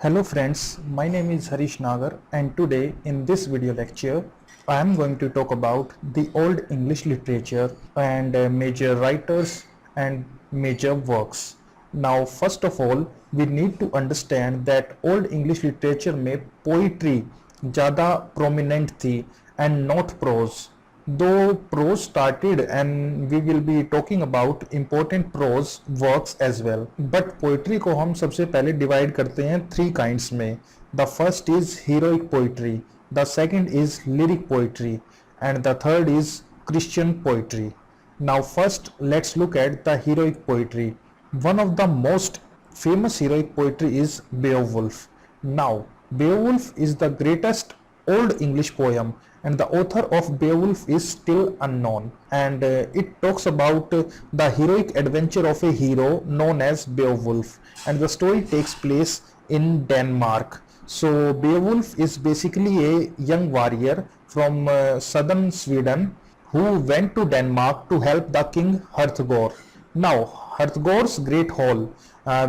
Hello friends, my name is Harish Nagar and today in this video lecture I am going to talk about the Old English literature and major writers and major works. Now first of all we need to understand that Old English literature में poetry ज़्यादा prominent थी and not prose. Though prose started and we will be talking about important prose works as well, but poetry को हम सबसे पहले divide करते हैं three kinds में. The first is heroic poetry, the second is lyric poetry, and the third is Christian poetry. Now first let's look at the heroic poetry. One of the most famous heroic poetry is Beowulf. Now Beowulf is the greatest Old English poem and the author of Beowulf is still unknown, and it talks about the heroic adventure of a hero known as Beowulf, and the story takes place in Denmark. So Beowulf is basically a young warrior from southern Sweden who went to Denmark to help the king Hrothgar. Now Hrothgar's great hall,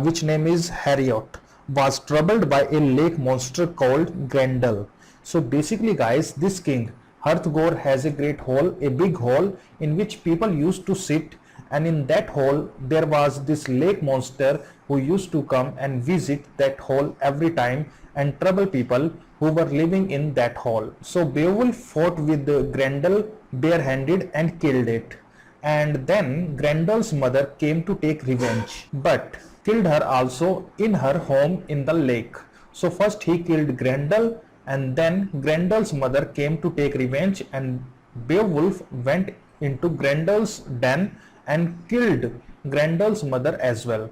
which name is Heriot, was troubled by a lake monster called Grendel. So basically guys, this king Hrothgar has a great hall, a big hall in which people used to sit, and in that hall there was this lake monster who used to come and visit that hall every time and trouble people who were living in that hall. So Beowulf fought with Grendel barehanded and killed it, and then Grendel's mother came to take revenge but killed her also in her home in the lake. So first he killed Grendel and then Grendel's mother came to take revenge, and Beowulf went into Grendel's den and killed Grendel's mother as well.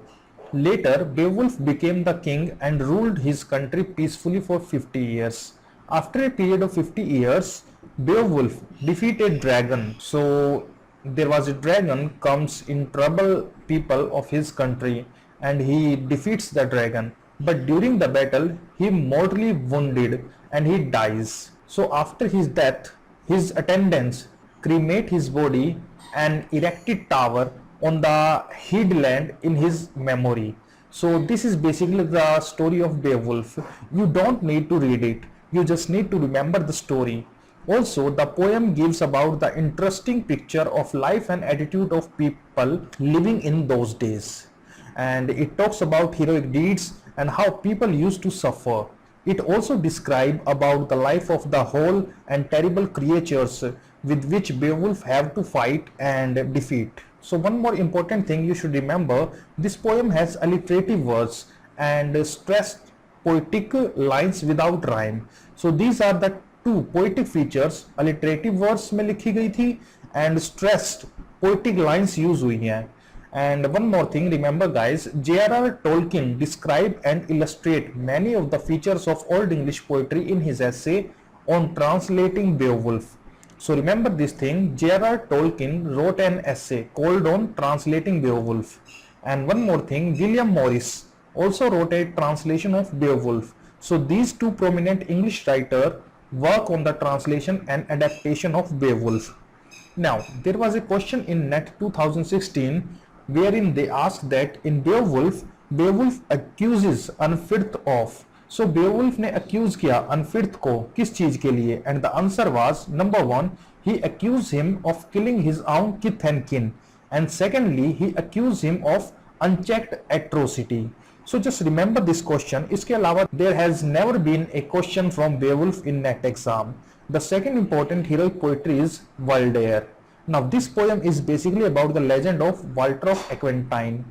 Later Beowulf became the king and ruled his country peacefully for 50 years. After a period of 50 years, Beowulf defeated dragon. So there was a dragon comes in trouble people of his country and he defeats the dragon, but during the battle he mortally wounded and he dies. So after his death, his attendants cremate his body and erected tower on the headland in his memory. So this is basically the story of Beowulf. You don't need to read it, you just need to remember the story. Also, the poem gives about the interesting picture of life and attitude of people living in those days, and it talks about heroic deeds and how people used to suffer. It also describes about the life of the whole and terrible creatures with which Beowulf have to fight and defeat. So one more important thing you should remember, this poem has alliterative words and stressed poetic lines without rhyme. So these are the two poetic features, alliterative words में लिखी गई थी and stressed poetic lines use हुई हैं. And one more thing, remember guys, J.R.R. Tolkien describe and illustrate many of the features of Old English poetry in his essay on translating Beowulf. So remember this thing, J.R.R. Tolkien wrote an essay called on translating Beowulf. And one more thing, William Morris also wrote a translation of Beowulf. So these two prominent English writers work on the translation and adaptation of Beowulf. Now there was a question in NET 2016 wherein they asked that in Beowulf, Beowulf accuses Unferth of. So Beowulf ने accuse किया Unferth को किस चीज के लिए? And the answer was number one, he accused him of killing his own kith and kin, and secondly he accused him of unchecked atrocity. So just remember this question. इसके अलावा there has never been a question from Beowulf in NET exam. The second important heroic poetry is Waldere. Now this poem is basically about the legend of Walter of Aquitaine.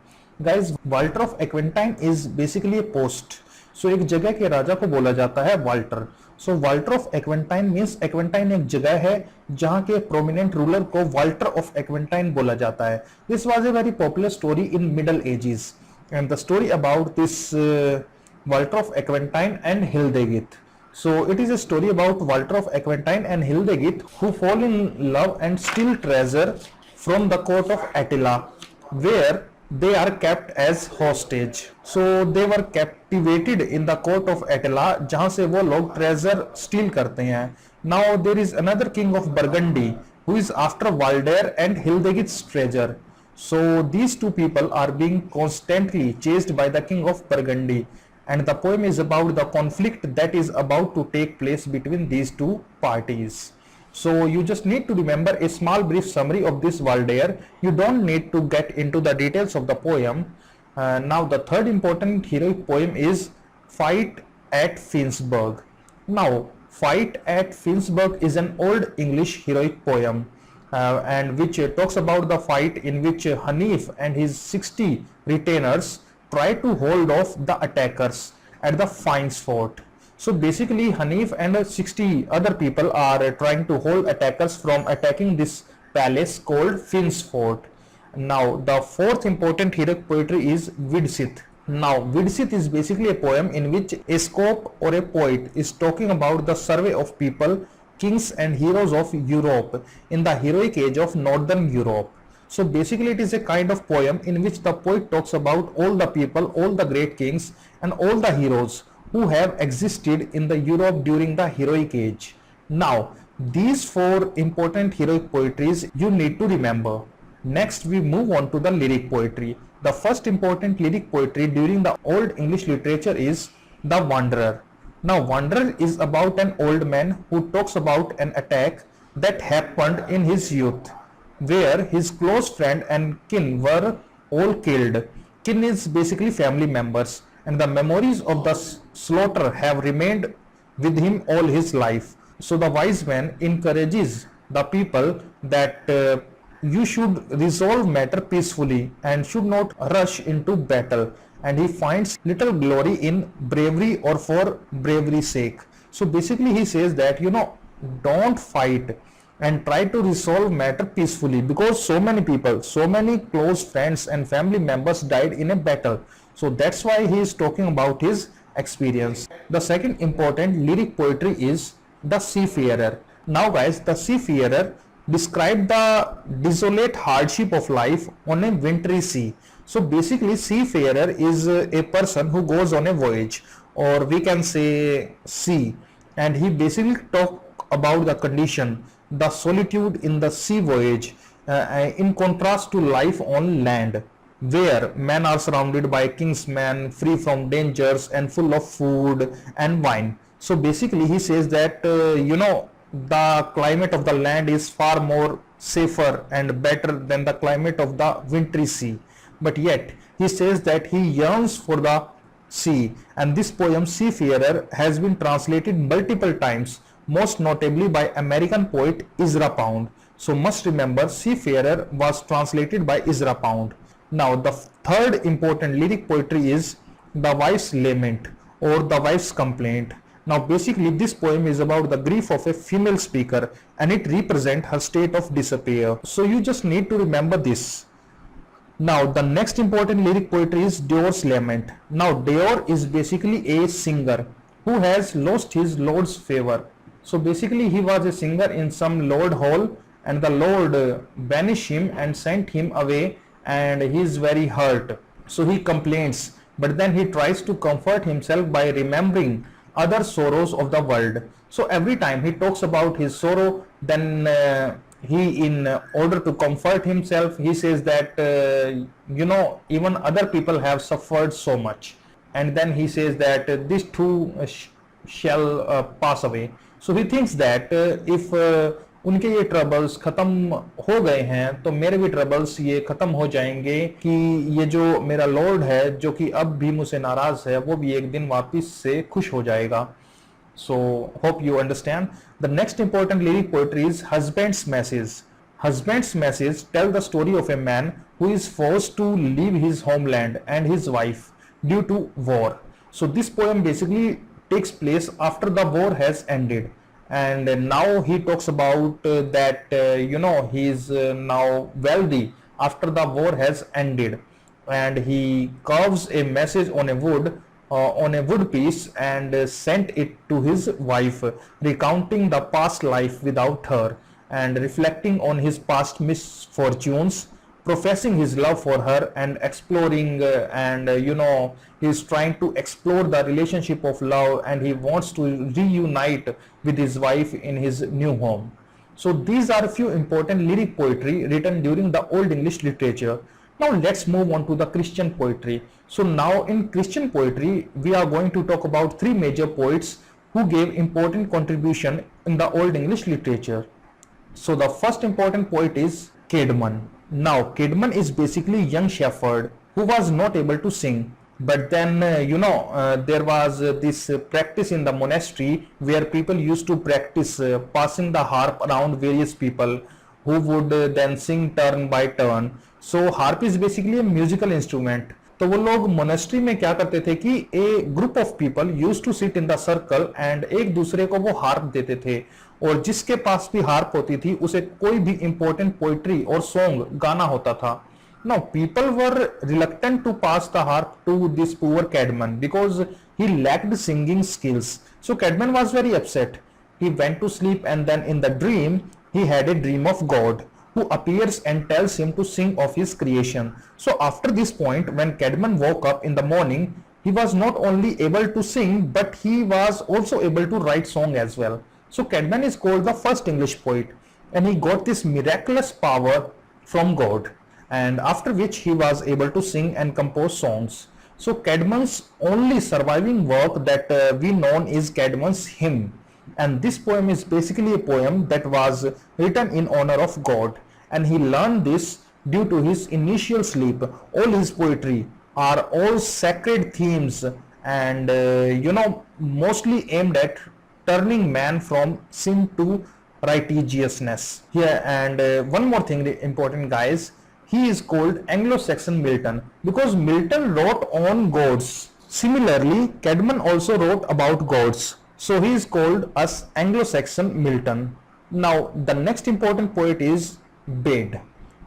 Guys, Walter of Aquitaine is basically a post. So एक जगह के राजा को बोला जाता है Walter. So Walter of Aquitaine means Aquitaine एक जगह है जहाँ के prominent ruler को Walter of Aquitaine बोला जाता है. This was a very popular story in Middle Ages, and the story about this Walter of Aquitaine and Hildegard. So it is a story about Walter of Aquitaine and Hildegard who fall in love and steal treasure from the court of Attila, where they are kept as hostage. So they were captivated in the court of Attila, जहाँ से वो लोग treasure steal करते हैं. Now there is another king of Burgundy who is after Waldere and Hildegard's treasure. So these two people are being constantly chased by the king of Burgundy, and the poem is about the conflict that is about to take place between these two parties. So you just need to remember a small brief summary of this Waldair. You don't need to get into the details of the poem. Now the third important heroic poem is Fight at Finnsburg. Now Fight at Finnsburg is an old English heroic poem and which talks about the fight in which Hanif and his 60 retainers try to hold off the attackers at the Finns fort. So basically Hanif and 60 other people are trying to hold attackers from attacking this palace called Finns fort. Now the fourth important heroic poetry is Widsith. Now Widsith is basically a poem in which a scop or a poet is talking about the survey of people, kings and heroes of Europe in the heroic age of Northern Europe. So basically it is a kind of poem in which the poet talks about all the people, all the great kings and all the heroes who have existed in the Europe during the heroic age. Now these four important heroic poetries you need to remember. Next we move on to the lyric poetry. The first important lyric poetry during the Old English literature is The Wanderer. Now Wanderer is about an old man who talks about an attack that happened in his youth, where his close friend and kin were all killed. Kin is basically family members, and the memories of the slaughter have remained with him all his life. So the wise man encourages the people that you should resolve matter peacefully and should not rush into battle, and he finds little glory in bravery or for bravery's sake. So basically he says that don't fight and try to resolve matter peacefully, because so many people, so many close friends and family members died in a battle. So that's why he is talking about his experience. The second important lyric poetry is The Seafarer. Now guys, the seafarer describe the desolate hardship of life on a wintry sea. So basically seafarer is a person who goes on a voyage, or we can say sea, and he basically talk about the condition, the solitude in the sea voyage in contrast to life on land, where men are surrounded by king's men, free from dangers and full of food and wine. So basically he says that the climate of the land is far more safer and better than the climate of the wintry sea, but yet he says that he yearns for the sea. And this poem Seafarer has been translated multiple times, most notably by American poet Ezra Pound. So must remember, Seafarer was translated by Ezra Pound. Now the third important lyric poetry is The Wife's Lament or The Wife's Complaint. Now basically this poem is about the grief of a female speaker, and it represents her state of despair. So you just need to remember this. Now the next important lyric poetry is Deor's Lament. Now Deor is basically a singer who has lost his lord's favor. So basically he was a singer in some lord hall, and the lord banished him and sent him away, and he is very hurt. So he complains, but then he tries to comfort himself by remembering other sorrows of the world. So every time he talks about his sorrow, then he, in order to comfort himself, he says that even other people have suffered so much, and then he says that this too shall pass away. So he thinks that if उनके ये troubles खत्म हो गए हैं तो मेरे भी troubles ये खत्म हो जाएंगे, कि ये जो मेरा लॉर्ड है जो कि अब भी मुझसे नाराज है वो भी एक दिन वापस से खुश हो जाएगा. So hope you understand. The next important lyric poetry is Husband's Message. Husband's Message tell the story of a man who is forced to leave his homeland and his wife due to war. So this poem basically takes place after the war has ended, and now he talks about that he is now wealthy after the war has ended, and he carves a message on a wood piece and sent it to his wife, recounting the past life without her and reflecting on his past misfortunes, professing his love for her and exploring he is trying to explore the relationship of love, and he wants to reunite with his wife in his new home. So these are a few important lyric poetry written during the Old English literature. Now let's move on to the Christian poetry. So now in Christian poetry, we are going to talk about three major poets who gave important contribution in the Old English literature. So the first important poet is Caedmon. Now Caedmon is basically a young shepherd who was not able to sing. But then there was this practice in the monastery where people used to practice passing the harp around various people who would then sing turn by turn. So harp is basically a musical instrument. तो वो लोग monastery में क्या करते थे कि a group of people use to sit in the circle and एक दूसरे को वो हार्प देते थे, और जिसके पास भी हार्प होती थी उसे कोई भी इंपॉर्टेंट पोइट्री और सॉन्ग गाना होता था. Now people were reluctant to pass the harp to this poor Caedmon because he lacked singing skills. So Caedmon was very upset. He went to sleep, and then in the dream he had a dream of God who appears and tells him to sing of his creation. So after this point, when Caedmon woke up in the morning, he was not only able to sing but he was also able to write song as well. So Caedmon is called the first English poet, and he got this miraculous power from God, and after which he was able to sing and compose songs. So Caedmon's only surviving work that we know is Caedmon's hymn, and this poem is basically a poem that was written in honor of God, and he learned this due to his initial sleep. All his poetry are all sacred themes, and mostly aimed at turning man from sin to righteousness. Here, and one more thing important, guys, he is called Anglo-Saxon Milton because Milton wrote on gods. Similarly, Caedmon also wrote about gods, so he is called as Anglo-Saxon Milton. Now the next important poet is Bede.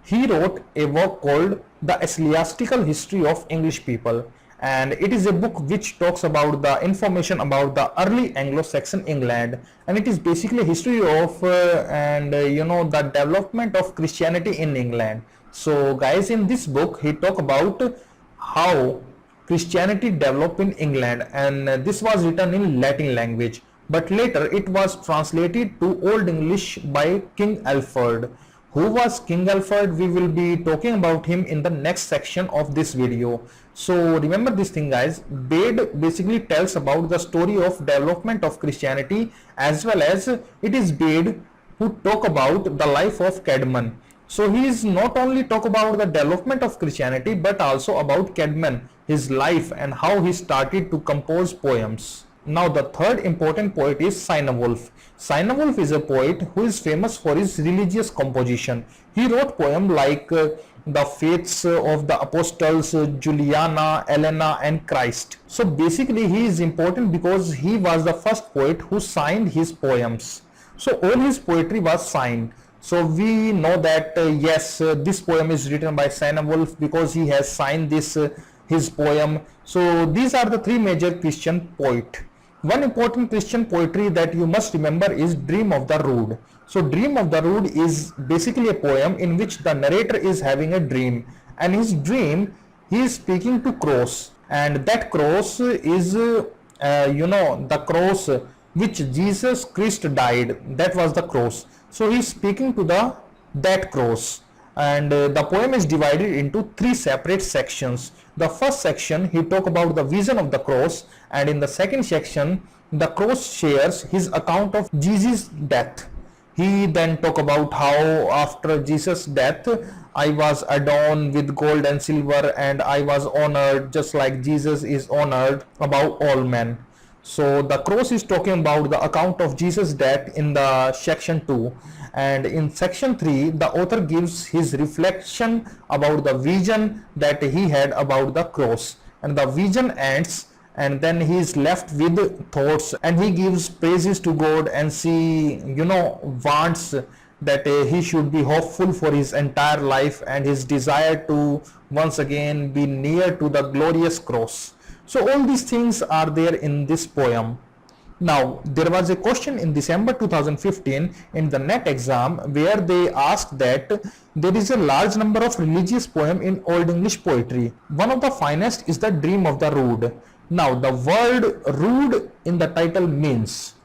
He wrote a work called The Ecclesiastical History of English People, and it is a book which talks about the information about the early Anglo-Saxon England, and it is basically a history of the development of Christianity in England. So guys, in this book he talk about how Christianity developed in England, and this was written in Latin language, but later it was translated to Old English by King Alfred. Who was King Alfred? We will be talking about him in the next section of this video. So remember this thing, guys. Bede basically tells about the story of development of Christianity, as well as it is Bede who talk about the life of Caedmon. So he is not only talk about the development of Christianity but also about Caedmon, his life, and how he started to compose poems. Now the third important poet is Cynewulf. Cynewulf is a poet who is famous for his religious composition. He wrote poems like the faiths of the apostles, Juliana, Elena, and Christ. So basically he is important because he was the first poet who signed his poems. So all his poetry was signed. So we know that this poem is written by Cynewulf because he has signed this his poem. So these are the three major Christian poets. One important Christian poetry that you must remember is Dream of the Rood. So Dream of the Rood is basically a poem in which the narrator is having a dream, and his dream he is speaking to cross, and that cross is the cross which Jesus Christ died. That was the cross. So he is speaking to that cross, and the poem is divided into three separate sections. The first section he talk about the vision of the cross, and in the second section the cross shares his account of Jesus' death. He then talk about how after Jesus' death I was adorned with gold and silver, and I was honored just like Jesus is honored above all men. So the cross is talking about the account of Jesus' death in the section 2, and in section 3 the author gives his reflection about the vision that he had about the cross, and the vision ends, and then he is left with thoughts, and he gives praises to God and wants that he should be hopeful for his entire life and his desire to once again be near to the glorious cross. So all these things are there in this poem. Now there was a question in December 2015 in the NET exam where they asked that there is a large number of religious poems in Old English poetry. One of the finest is the Dream of the Rood. Now the word rood in the title means,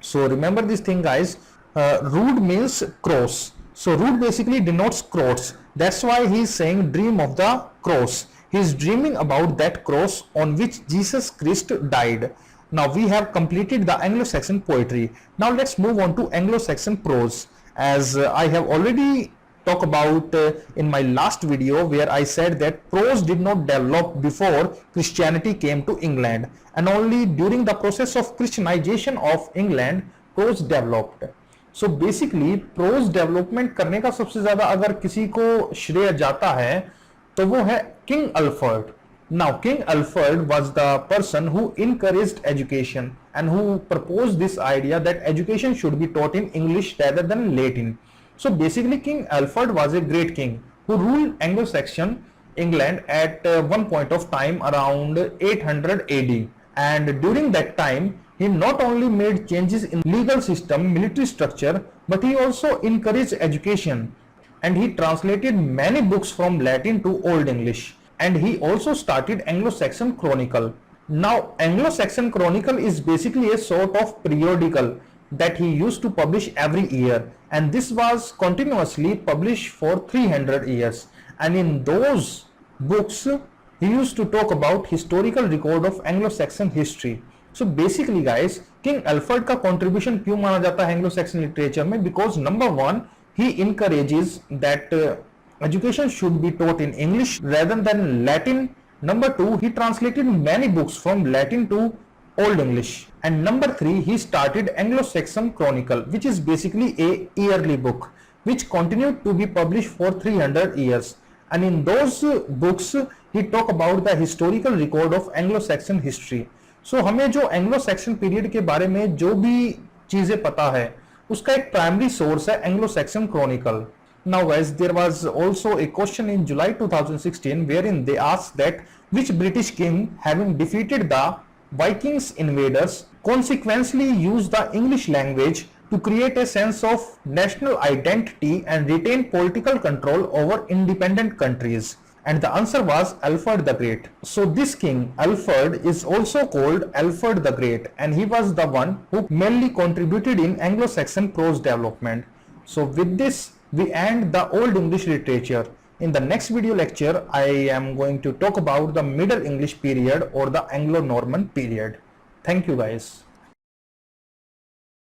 so remember this thing, guys, rood means cross. So root basically denotes cross. That's why he is saying dream of the cross. He is dreaming about that cross on which Jesus Christ died. Now we have completed the Anglo-Saxon poetry. Now let's move on to Anglo-Saxon prose. As I have already talked about in my last video, where I said that prose did not develop before Christianity came to England, and only during the process of Christianization of England prose developed. So basically prose development करने का सबसे ज्यादा अगर किसी को श्रेय जाता है तो वो है king Alfred. Now king Alfred was the person who encouraged education and who proposed this idea that education should be taught in English rather than Latin. So basically King Alfred was a great king who ruled Anglo-Saxon England at one point of time around 800 AD, and during that time he not only made changes in legal system, military structure, but he also encouraged education, and he translated many books from Latin to Old English, and he also started Anglo-Saxon Chronicle. Now Anglo-Saxon Chronicle is basically a sort of periodical that he used to publish every year, and this was continuously published for 300 years, and in those books he used to talk about historical record of Anglo-Saxon history. So basically guys, King Alfred का contribution क्यों माना जाता है Anglo-Saxon literature में? Because number one, he encourages that education should be taught in English rather than Latin. Number two, he translated many books from Latin to Old English. And number three, he started Anglo-Saxon Chronicle, which is basically a yearly book which continued to be published for 300 years. And in those books, he talk about the historical record of Anglo-Saxon history. So हमें जो Anglo-Saxon period के बारे में जो भी चीजें पता है उसका एक primary source है Anglo-Saxon Chronicle. Now guys, there was also a question in July 2016 wherein they asked that which British king, having defeated the Vikings invaders, consequently used the English language to create a sense of national identity and retain political control over independent countries. And the answer was Alfred the Great. So this king Alfred is also called Alfred the Great, and he was the one who mainly contributed in Anglo-Saxon prose development. So with this we end the Old English literature. In the next video lecture I am going to talk about the Middle English period or the Anglo-Norman period. Thank you guys.